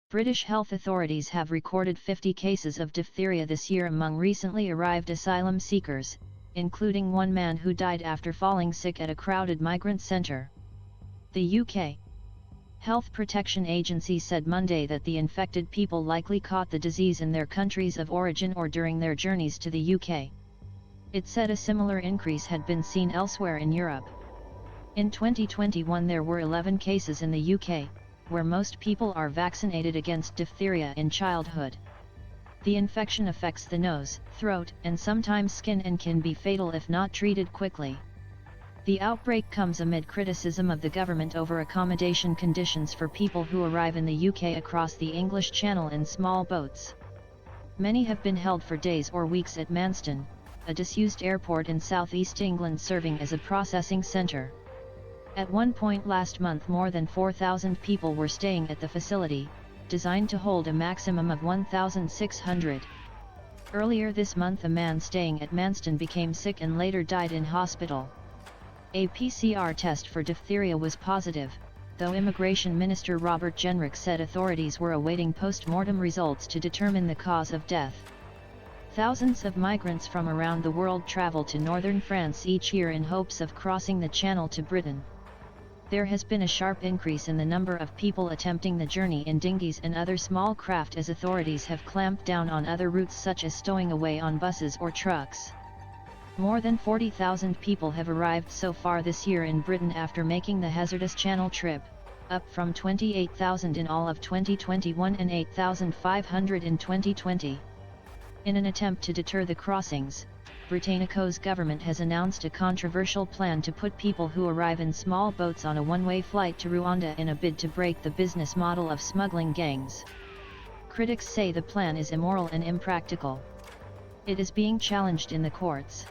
British health authorities have recorded 50 cases of diphtheria this year among recently arrived asylum seekers, including one man who died after falling sick at a crowded migrant centre. The UK Health Protection Agency said Monday that the infected people likely caught the disease in their countries of origin or during their journeys to the UK. It said a similar increase had been seen elsewhere in Europe. In 2021 there were 11 cases in the UK, where most people are vaccinated against diphtheria in childhood. The infection affects the nose, throat, and sometimes skin and can be fatal if not treated quickly. The outbreak comes amid criticism of the government over accommodation conditions for people who arrive in the UK across the English Channel in small boats. Many have been held for days or weeks at Manston, a disused airport in southeast England serving as a processing centre. At one point last month more than 4,000 people were staying at the facility, designed to hold a maximum of 1,600. Earlier this month a man staying at Manston became sick and later died in hospital. A PCR test for diphtheria was positive, though Immigration Minister Robert Jenrick said authorities were awaiting post-mortem results to determine the cause of death. Thousands of migrants from around the world travel to northern France each year in hopes of crossing the Channel to Britain. There has been a sharp increase in the number of people attempting the journey in dinghies and other small craft as authorities have clamped down on other routes such as stowing away on buses or trucks. More than 40,000 people have arrived so far this year in Britain after making the hazardous Channel trip, up from 28,000 in all of 2021 and 8,500 in 2020. In an attempt to deter the crossings, Britannico's government has announced a controversial plan to put people who arrive in small boats on a one-way flight to Rwanda in a bid to break the business model of smuggling gangs. Critics say the plan is immoral and impractical. It is being challenged in the courts.